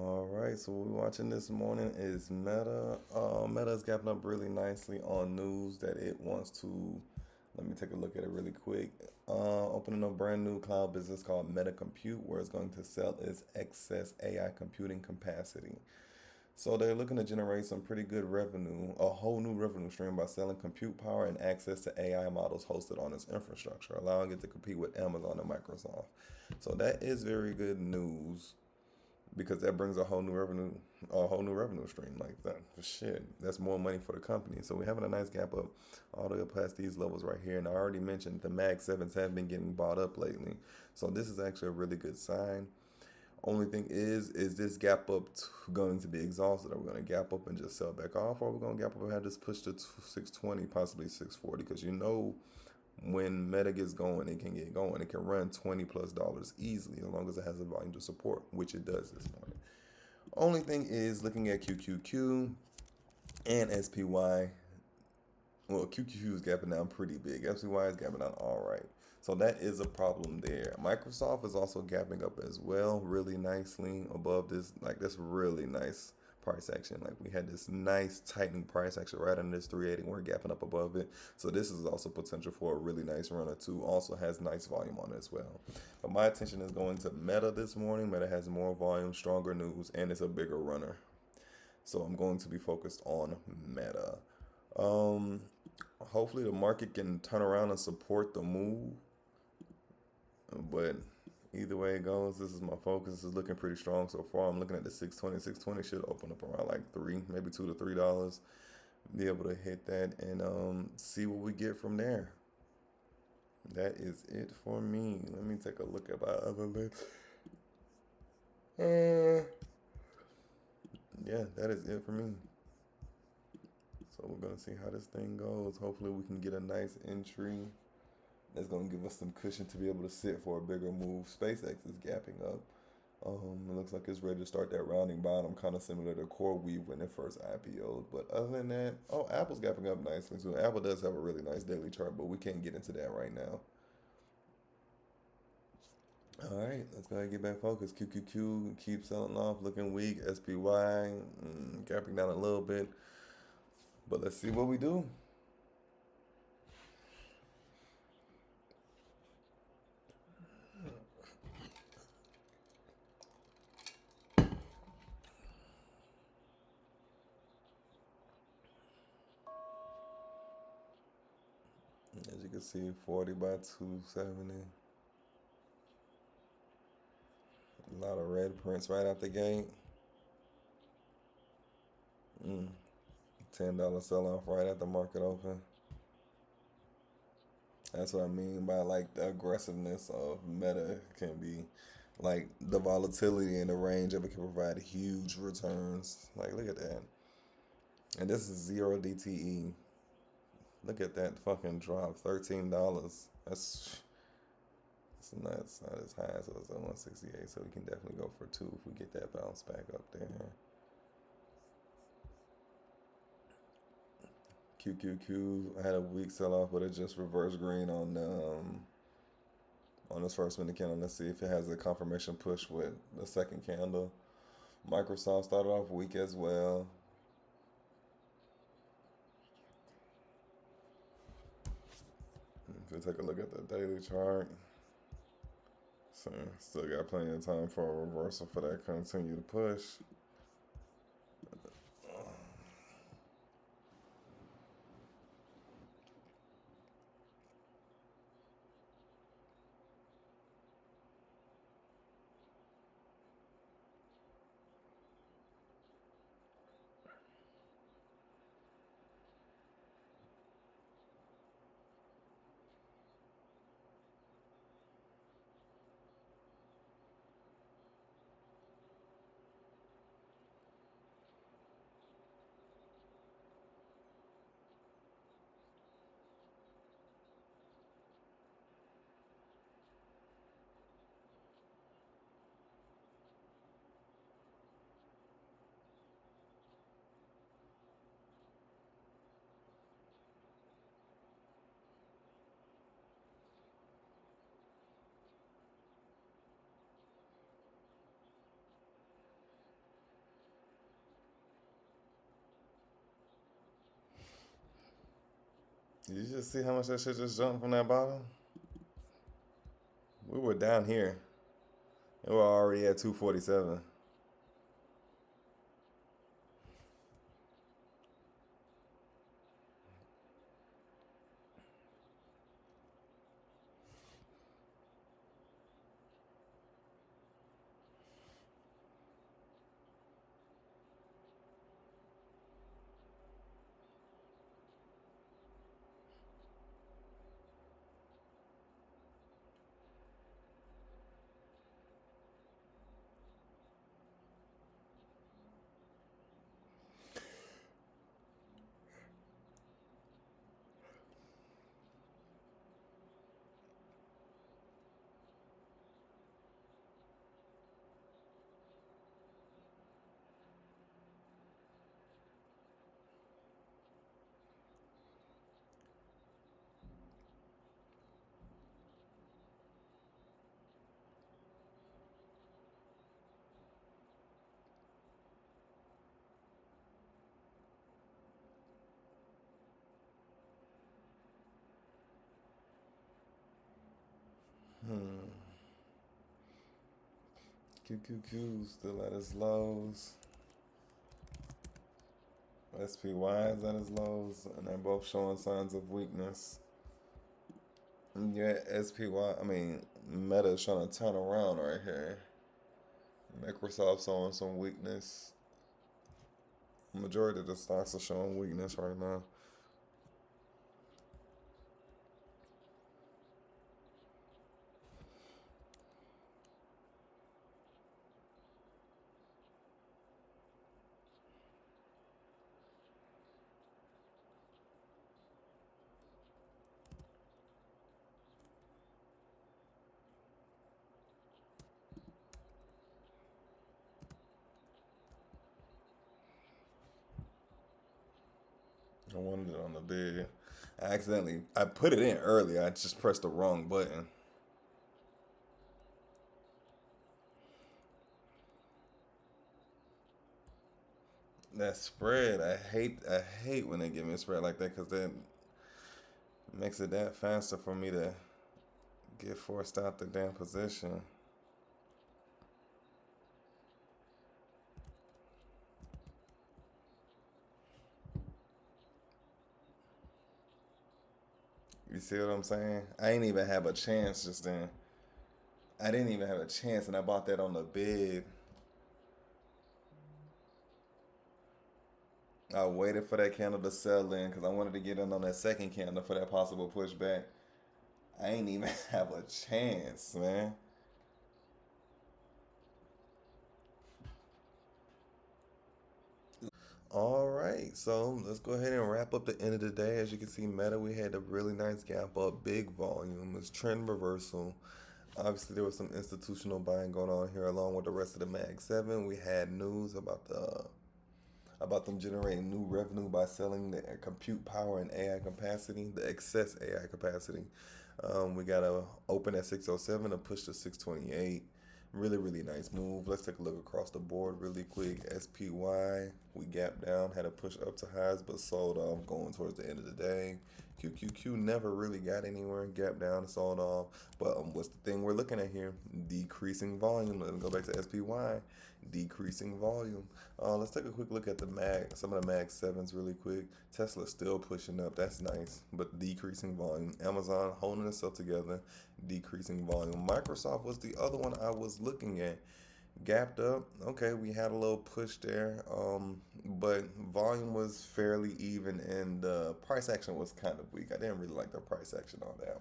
All right, so what we're watching this morning is Meta. Meta is gapping up really nicely on news that it wants to. Let me take a look at it really quick. Opening a brand new cloud business called Meta Compute, where it's going to sell its excess AI computing capacity. So they're looking to generate some pretty good revenue, a whole new revenue stream by selling compute power and access to AI models hosted on its infrastructure, allowing it to compete with Amazon and Microsoft. So that is very good news because that brings a whole new revenue stream like that. Shit, that's more money for the company. So we're having a nice gap up all the way up past these levels right here. And I already mentioned the Mag 7s have been getting bought up lately. So this is actually a really good sign. Only thing is this gap up going to be exhausted? Are we going to gap up and just sell back off, or are we going to gap up and have this push to 620, possibly 640? Because when Meta gets going, it can get going. It can run $20+ easily as long as it has a volume to support, which it does this morning. Only thing is looking at QQQ and SPY. Well, QQQ is gapping down pretty big. SPY is gapping down all right. So that is a problem there. Microsoft is also gapping up as well, really nicely above this, like this really nice price action. Like we had this nice tightening price action right under this 380. We're gapping up above it. So this is also potential for a really nice runner too. Also has nice volume on it as well. But my attention is going to Meta this morning. Meta has more volume, stronger news, and it's a bigger runner. So I'm going to be focused on Meta. Um, Hopefully the market can turn around and support the move. But either way it goes, this is my focus. This is looking pretty strong so far. I'm looking at the 620. 620 should open up around like maybe $2 to $3. Be able to hit that and see what we get from there. That is it for me. Let me take a look at my other list. Yeah, that is it for me. So we're gonna see how this thing goes. Hopefully we can get a nice entry that's gonna give us some cushion to be able to sit for a bigger move. SpaceX is gapping up. It looks like it's ready to start that rounding bottom, kind of similar to CoreWeave when it first IPO'd. But other than that, Apple's gapping up nicely too. Apple does have a really nice daily chart, but we can't get into that right now. All right, let's go ahead and get back focused. QQQ keeps selling off, looking weak. SPY gapping down a little bit, but let's see what we do. As you can see, 40 by 270. A lot of red prints right out the gate. $10 sell off right at the market open. That's what I mean by like the aggressiveness of Meta can be, like the volatility and the range of it can provide huge returns. Like look at that. And this is zero DTE. Look at that fucking drop. $13. That's nuts. Not as high as it was at 168. So we can definitely go for two if we get that bounce back up there. QQQ had a weak sell off, but it just reversed green on this first minute candle. Let's see if it has a confirmation push with the second candle. Microsoft started off weak as well. If we take a look at the daily chart, so still got plenty of time for a reversal for that continue to push. Did you just see how much that shit just jumped from that bottom? We were down here. We were already at 247. Hmm. QQQ still at its lows. SPY is at its lows, and they're both showing signs of weakness. Yeah, SPY, I mean, Meta is trying to turn around right here. Microsoft's showing some weakness. Majority of the stocks are showing weakness right now. I wanted it on the bid. I put it in earlier. I just pressed the wrong button. That spread, I hate when they give me a spread like that because that makes it that faster for me to get forced out the damn position. You see what I'm saying? I ain't even have a chance just then. I didn't even have a chance, and I bought that on the bid. I waited for that candle to sell in because I wanted to get in on that second candle for that possible pushback. I ain't even have a chance, man. All right, so let's go ahead and wrap up the end of the day. As you can see, Meta, we had a really nice gap up, big volume. It's trend reversal. Obviously, there was some institutional buying going on here, along with the rest of the Mag 7. We had news about them generating new revenue by selling the compute power and AI capacity, the excess AI capacity. We got a open at 607, a push to 628. Really, really nice move. Let's take a look across the board really quick. SPY, we gapped down, had a push up to highs, but sold off going towards the end of the day. QQQ never really got anywhere, gapped down, sold off. But what's the thing we're looking at here? Decreasing volume. Let's go back to SPY. Decreasing volume. Let's take a quick look at some of the Mag 7s really quick. Tesla's still pushing up. That's nice, but decreasing volume. Amazon holding itself together, decreasing volume. Microsoft was the other one I was looking at. Gapped up. Okay, we had a little push there, but volume was fairly even, and the price action was kind of weak. I didn't really like the price action on that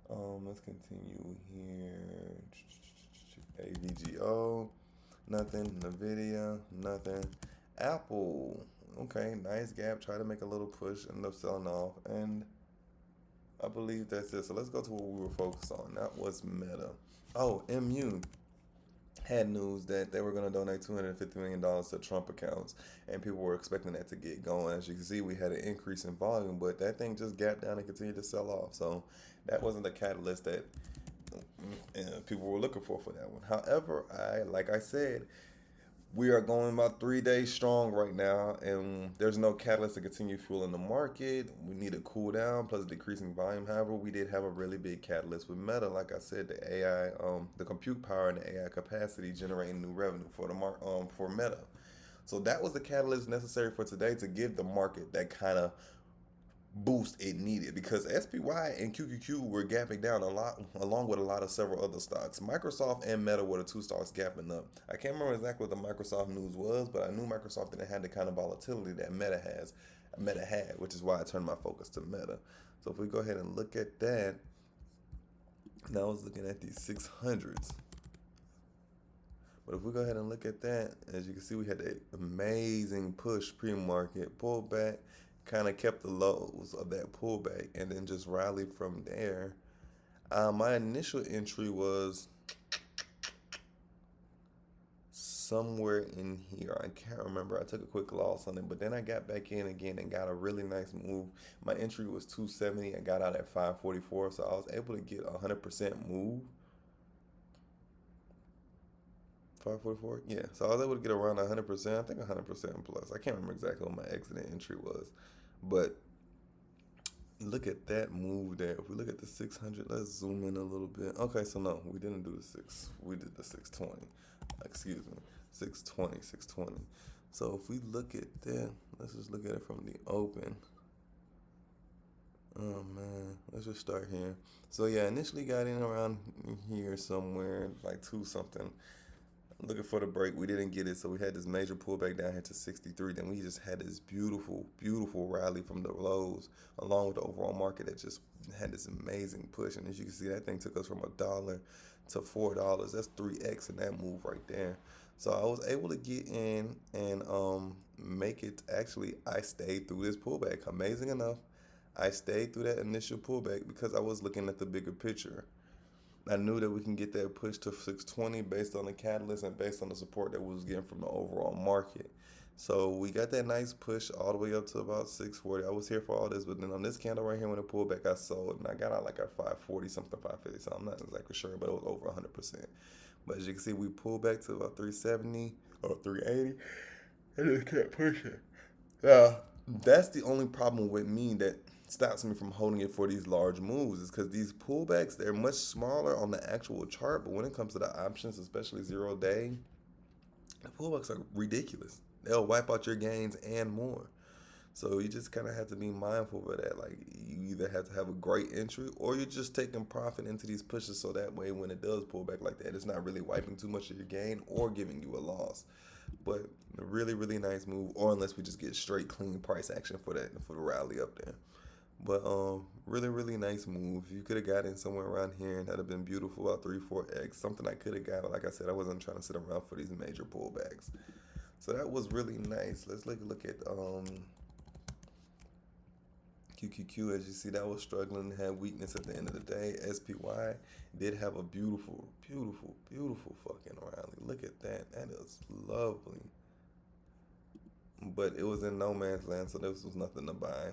one. Let's continue here. AVGO, nothing. Nvidia, nothing. Apple, okay, nice gap. Try to make a little push, end up selling off, and I believe that's it. So let's go to what we were focused on. That was Meta. Oh, MU had news that they were going to donate $250 million to Trump accounts, and people were expecting that to get going. As you can see, we had an increase in volume, but that thing just gapped down and continued to sell off. So that wasn't the catalyst that people were looking for that one. However, like I said, We are going about 3 days strong right now, and there's no catalyst to continue fueling the market. We need a cool down plus decreasing volume. However, we did have a really big catalyst with Meta. Like I said, the AI, the compute power and the AI capacity generating new revenue for for Meta. So that was the catalyst necessary for today to give the market that kind of boost it needed, because SPY and QQQ were gapping down a lot, along with a lot of several other stocks. Microsoft and Meta were the two stocks gapping up. I can't remember exactly what the Microsoft news was, but I knew Microsoft didn't have the kind of volatility that Meta had, which is why I turned my focus to Meta. So if we go ahead and look at that, now I was looking at these 600s. But if we go ahead and look at that, as you can see, we had an amazing push pre-market pullback, kind of kept the lows of that pullback, and then just rallied from there. My initial entry was somewhere in here. I can't remember. I took a quick loss on it, but then I got back in again and got a really nice move. My entry was 270. I got out at 544, so I was able to get a 100% move. 544, yeah. So I was able to get around 100%. I think 100% plus. I can't remember exactly what my exit entry was, but look at that move there. If we look at the 600, let's zoom in a little bit. Okay, so no, we didn't do the 6. We did the 620. Excuse me, 620, 620. So if we look at that, let's just look at it from the open. Oh man, let's just start here. So yeah, initially got in around here somewhere, like 2 something. Looking for the break, we didn't get it, so we had this major pullback down here to 63. Then we just had this beautiful, beautiful rally from the lows, along with the overall market that just had this amazing push. And as you can see, that thing took us from $1 to $4. That's 3x in that move right there. So I was able to get in and make it. Actually, I stayed through this pullback. Amazing enough, I stayed through that initial pullback because I was looking at the bigger picture. I knew that we can get that push to 620 based on the catalyst and based on the support that we was getting from the overall market. So we got that nice push all the way up to about 640. I was here for all this, but then on this candle right here when it pulled back, I sold and I got out like at 540 something, 550. So I'm not exactly sure, but it was over 100%. But as you can see, we pulled back to about 370 or 380 and just kept pushing. That's the only problem with me that stops me from holding it for these large moves, is because these pullbacks, they're much smaller on the actual chart, but when it comes to the options, especially 0 day, the pullbacks are ridiculous. They'll wipe out your gains and more. So you just kind of have to be mindful of that. Like, you either have to have a great entry or you're just taking profit into these pushes, so that way when it does pull back like that, it's not really wiping too much of your gain or giving you a loss. But a really, really nice move, or unless we just get straight clean price action for the rally up there. But really, really nice move. You could have got in somewhere around here, and that'd have been beautiful, about 3-4x. Something I could have got. Like I said, I wasn't trying to sit around for these major pullbacks. So that was really nice. Let's look at QQQ. As you see, that was struggling, had weakness at the end of the day. SPY did have a beautiful, beautiful, beautiful fucking rally. Look at that. That is lovely. But it was in no man's land, so this was nothing to buy.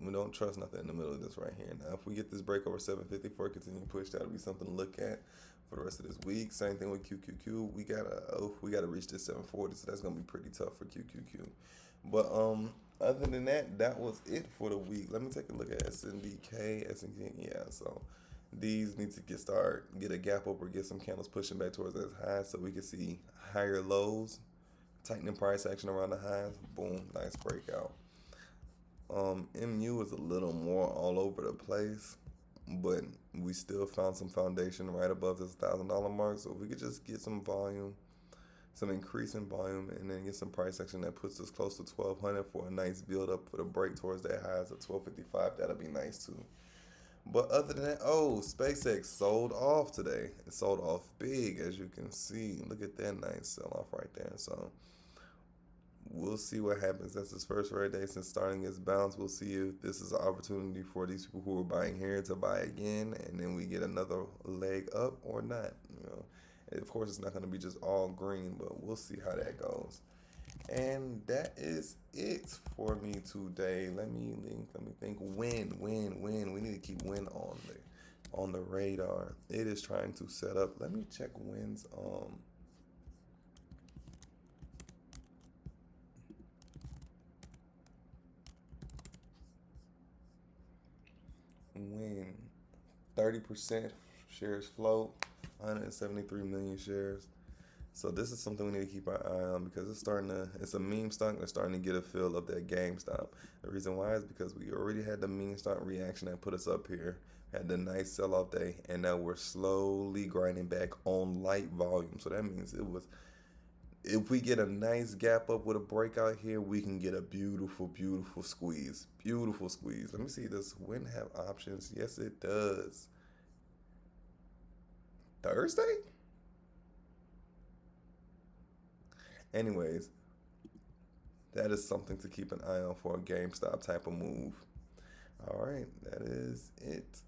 We don't trust nothing in the middle of this right here. Now, if we get this break over 750 for a continuing push, that'll be something to look at for the rest of this week. Same thing with QQQ. We gotta reach this 740, so that's gonna be pretty tough for QQQ. But other than that, that was it for the week. Let me take a look at SNDK. Yeah, so these need to get a gap up or get some candles pushing back towards those highs so we can see higher lows. Tightening price action around the highs. Boom, nice breakout. MU is a little more all over the place, but we still found some foundation right above this $1,000 mark. So if we could just get some volume, some increase in volume, and then get some price action that puts us close to 1,200 for a nice build up for the break towards that highs at 1,255, that'll be nice too. But other than that, SpaceX sold off today. It sold off big, as you can see. Look at that nice sell off right there. So we'll see what happens. That's his first rare day since starting his bounce. We'll see if this is an opportunity for these people who are buying here to buy again, and then we get another leg up or not. Of course, it's not going to be just all green, but we'll see how that goes. And that is it for me today. Let me think. Win. We need to keep win on the radar. It is trying to set up. Let me check wins. 30% shares float, 173 million shares. So this is something we need to keep our eye on because it's a meme stock that's starting to get a feel of that GameStop. The reason why is because we already had the meme stock reaction that put us up here, had the nice sell-off day, and now we're slowly grinding back on light volume. So that means if we get a nice gap up with a breakout here, we can get a beautiful, beautiful squeeze. Beautiful squeeze. Let me see, does Win have options? Yes, it does. Thursday? Anyways, that is something to keep an eye on for a GameStop type of move. All right, that is it.